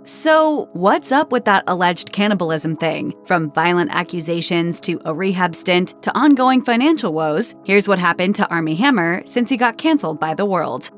So, what's up with that alleged cannibalism thing? From violent accusations to a rehab stint to ongoing financial woes, here's what happened to Armie Hammer since he got canceled by the world.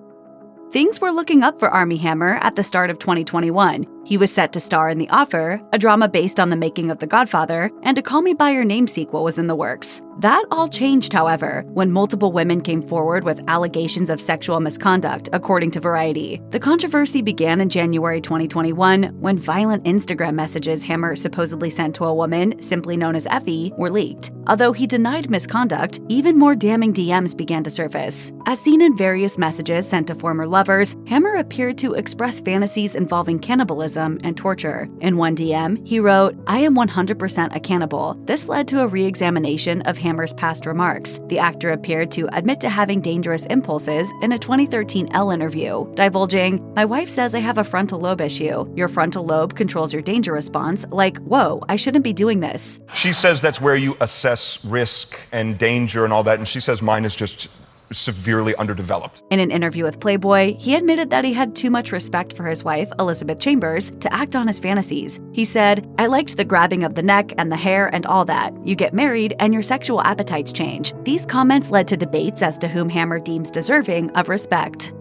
Things were looking up for Armie Hammer at the start of 2021. He was set to star in The Offer, a drama based on the making of The Godfather, and a Call Me By Your Name sequel was in the works. That all changed, however, when multiple women came forward with allegations of sexual misconduct, according to Variety. The controversy began in January 2021 when violent Instagram messages Hammer supposedly sent to a woman, simply known as Effie, were leaked. Although he denied misconduct, even more damning DMs began to surface. As seen in various messages sent to former lovers, Hammer appeared to express fantasies involving cannibalism and torture. In one DM, he wrote, "I am 100% a cannibal." This led to a re-examination of Hammer's past remarks. The actor appeared to admit to having dangerous impulses in a 2013 Elle interview, divulging, "My wife says I have a frontal lobe issue. Your frontal lobe controls your danger response, like, whoa, I shouldn't be doing this." She says that's where you assess risk and danger and all that, and she says mine is just severely underdeveloped. In an interview with Playboy, he admitted that he had too much respect for his wife, Elizabeth Chambers, to act on his fantasies. He said, "I liked the grabbing of the neck and the hair and all that. You get married and your sexual appetites change." These comments led to debates as to whom Hammer deems deserving of respect.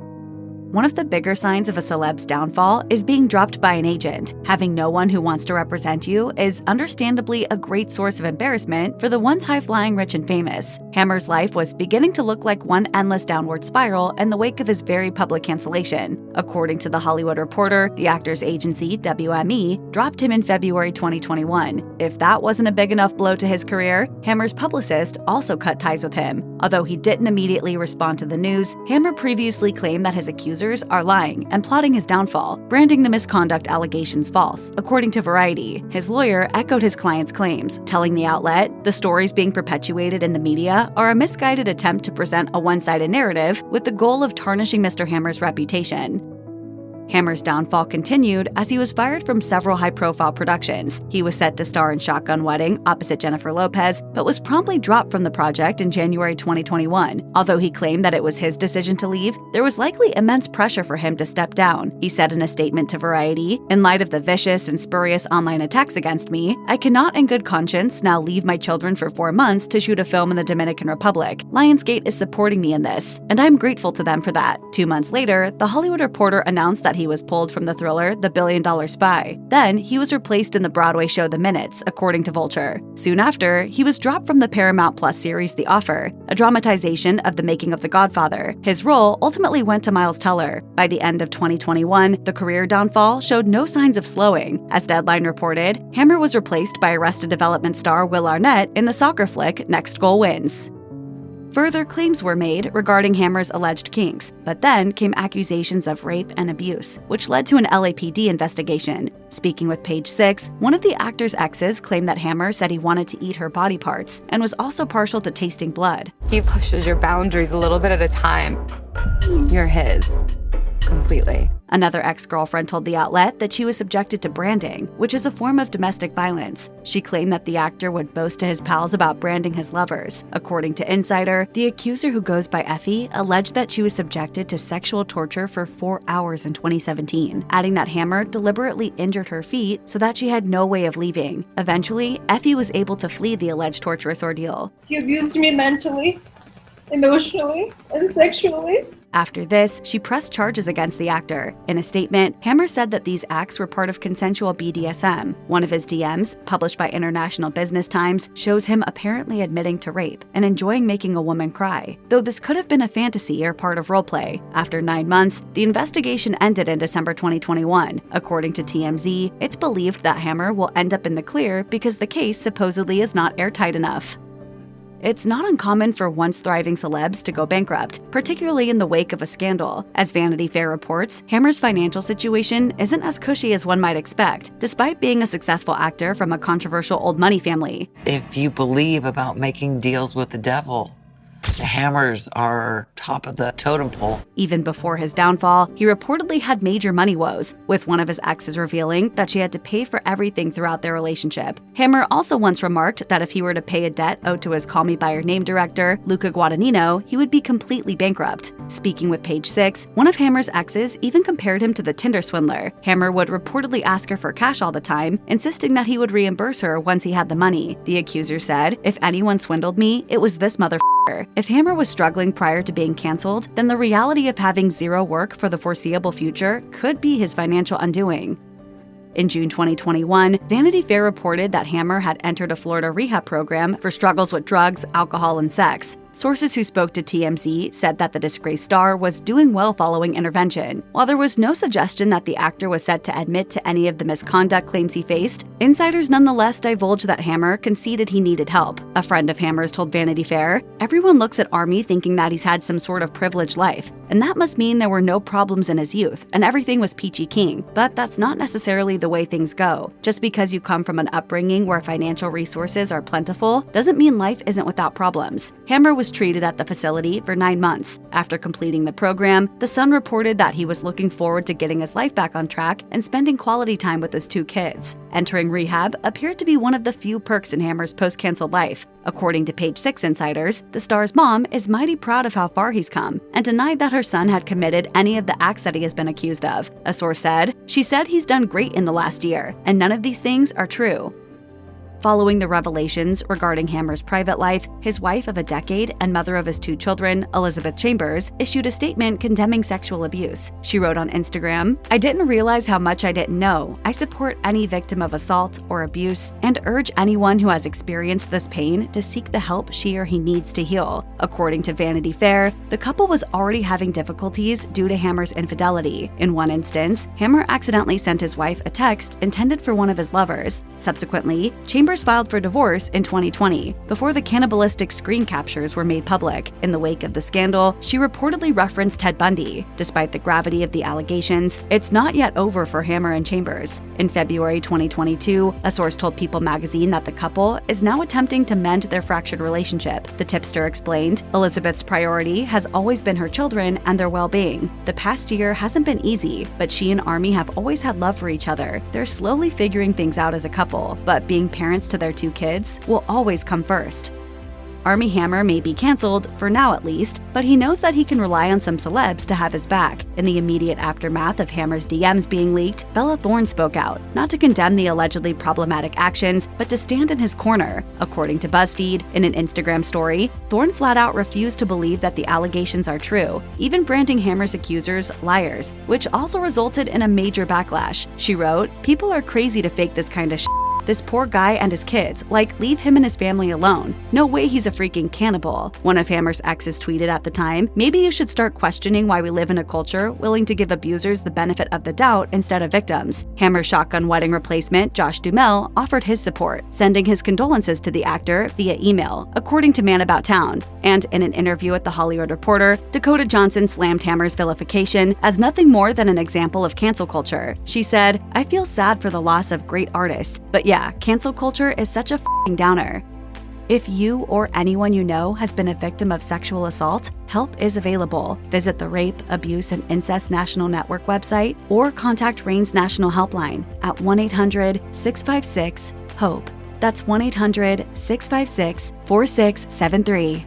One of the bigger signs of a celeb's downfall is being dropped by an agent. Having no one who wants to represent you is understandably a great source of embarrassment for the once high-flying rich and famous. Hammer's life was beginning to look like one endless downward spiral in the wake of his very public cancellation. According to The Hollywood Reporter, the actor's agency, WME, dropped him in February 2021. If that wasn't a big enough blow to his career, Hammer's publicist also cut ties with him. Although he didn't immediately respond to the news, Hammer previously claimed that his accusers are lying and plotting his downfall, branding the misconduct allegations false. According to Variety, his lawyer echoed his client's claims, telling the outlet, "The stories being perpetuated in the media are a misguided attempt to present a one-sided narrative with the goal of tarnishing Mr. Hammer's reputation." Hammer's downfall continued as he was fired from several high-profile productions. He was set to star in Shotgun Wedding opposite Jennifer Lopez, but was promptly dropped from the project in January 2021. Although he claimed that it was his decision to leave, there was likely immense pressure for him to step down. He said in a statement to Variety, "In light of the vicious and spurious online attacks against me, I cannot in good conscience now leave my children for 4 months to shoot a film in the Dominican Republic. Lionsgate is supporting me in this, and I'm grateful to them for that." 2 months later, The Hollywood Reporter announced that he was pulled from the thriller The Billion-Dollar Spy. Then, he was replaced in the Broadway show The Minutes, according to Vulture. Soon after, he was dropped from the Paramount Plus series The Offer, a dramatization of the making of The Godfather. His role ultimately went to Miles Teller. By the end of 2021, the career downfall showed no signs of slowing. As Deadline reported, Hammer was replaced by Arrested Development star Will Arnett in the soccer flick Next Goal Wins. Further claims were made regarding Hammer's alleged kinks, but then came accusations of rape and abuse, which led to an LAPD investigation. Speaking with Page Six, one of the actor's exes claimed that Hammer said he wanted to eat her body parts and was also partial to tasting blood. He pushes your boundaries a little bit at a time. You're his. Completely. Another ex-girlfriend told the outlet that she was subjected to branding, which is a form of domestic violence. She claimed that the actor would boast to his pals about branding his lovers. According to Insider, the accuser, who goes by Effie, alleged that she was subjected to sexual torture for 4 hours in 2017, adding that Hammer deliberately injured her feet so that she had no way of leaving. Eventually, Effie was able to flee the alleged torturous ordeal. He abused me mentally, emotionally, and sexually. After this, she pressed charges against the actor. In a statement, Hammer said that these acts were part of consensual BDSM. One of his DMs, published by International Business Times, shows him apparently admitting to rape and enjoying making a woman cry, though this could have been a fantasy or part of roleplay. After 9 months, the investigation ended in December 2021. According to TMZ, it's believed that Hammer will end up in the clear because the case supposedly is not airtight enough. It's not uncommon for once thriving celebs to go bankrupt, particularly in the wake of a scandal. As Vanity Fair reports, Hammer's financial situation isn't as cushy as one might expect, despite being a successful actor from a controversial old money family. If you believe about making deals with the devil, The Hammers are top of the totem pole. Even before his downfall, he reportedly had major money woes, with one of his exes revealing that she had to pay for everything throughout their relationship. Hammer also once remarked that if he were to pay a debt owed to his Call Me By Your Name director, Luca Guadagnino, he would be completely bankrupt. Speaking with Page Six, one of Hammer's exes even compared him to the Tinder swindler. Hammer would reportedly ask her for cash all the time, insisting that he would reimburse her once he had the money. The accuser said, "If anyone swindled me, it was this motherfucker." If Hammer was struggling prior to being canceled, then the reality of having zero work for the foreseeable future could be his financial undoing. In June 2021, Vanity Fair reported that Hammer had entered a Florida rehab program for struggles with drugs, alcohol, and sex. Sources who spoke to TMZ said that the disgraced star was doing well following intervention. While there was no suggestion that the actor was set to admit to any of the misconduct claims he faced, insiders nonetheless divulged that Hammer conceded he needed help. A friend of Hammer's told Vanity Fair, "Everyone looks at Army thinking that he's had some sort of privileged life, and that must mean there were no problems in his youth, and everything was peachy keen. But that's not necessarily the way things go. Just because you come from an upbringing where financial resources are plentiful doesn't mean life isn't without problems." Hammer was treated at the facility for 9 months. After completing the program, The Sun reported that he was looking forward to getting his life back on track and spending quality time with his 2 kids. Entering rehab appeared to be one of the few perks in Hammer's post-canceled life. According to Page Six insiders, the star's mom is mighty proud of how far he's come and denied that her son had committed any of the acts that he has been accused of. A source said, "She said he's done great in the last year, and none of these things are true." Following the revelations regarding Hammer's private life, his wife of a decade and mother of his 2 children, Elizabeth Chambers, issued a statement condemning sexual abuse. She wrote on Instagram, "I didn't realize how much I didn't know. I support any victim of assault or abuse and urge anyone who has experienced this pain to seek the help she or he needs to heal." According to Vanity Fair, the couple was already having difficulties due to Hammer's infidelity. In one instance, Hammer accidentally sent his wife a text intended for one of his lovers. Subsequently, Chambers filed for divorce in 2020, before the cannibalistic screen captures were made public. In the wake of the scandal, she reportedly referenced Ted Bundy. Despite the gravity of the allegations, it's not yet over for Hammer and Chambers. In February 2022, a source told People magazine that the couple is now attempting to mend their fractured relationship. The tipster explained, "Elizabeth's priority has always been her children and their well-being. The past year hasn't been easy, but she and Army have always had love for each other. They're slowly figuring things out as a couple, but being parents to their 2 kids will always come first." Army Hammer may be canceled, for now at least, but he knows that he can rely on some celebs to have his back. In the immediate aftermath of Hammer's DMs being leaked, Bella Thorne spoke out, not to condemn the allegedly problematic actions, but to stand in his corner. According to BuzzFeed, in an Instagram story, Thorne flat out refused to believe that the allegations are true, even branding Hammer's accusers liars, which also resulted in a major backlash. She wrote, "People are crazy to fake this kind of shit. This poor guy and his kids, like, leave him and his family alone. No way he's a freaking cannibal." One of Hammer's exes tweeted at the time, "Maybe you should start questioning why we live in a culture willing to give abusers the benefit of the doubt instead of victims." Hammer's shotgun wedding replacement, Josh Duhamel, offered his support, sending his condolences to the actor via email, according to Man About Town. And in an interview with The Hollywood Reporter, Dakota Johnson slammed Hammer's vilification as nothing more than an example of cancel culture. She said, "I feel sad for the loss of great artists, but yeah, cancel culture is such a f***ing downer." If you or anyone you know has been a victim of sexual assault, help is available. Visit the Rape, Abuse, and Incest National Network website or contact RAIN's National Helpline at 1-800-656-HOPE. That's 1-800-656-4673.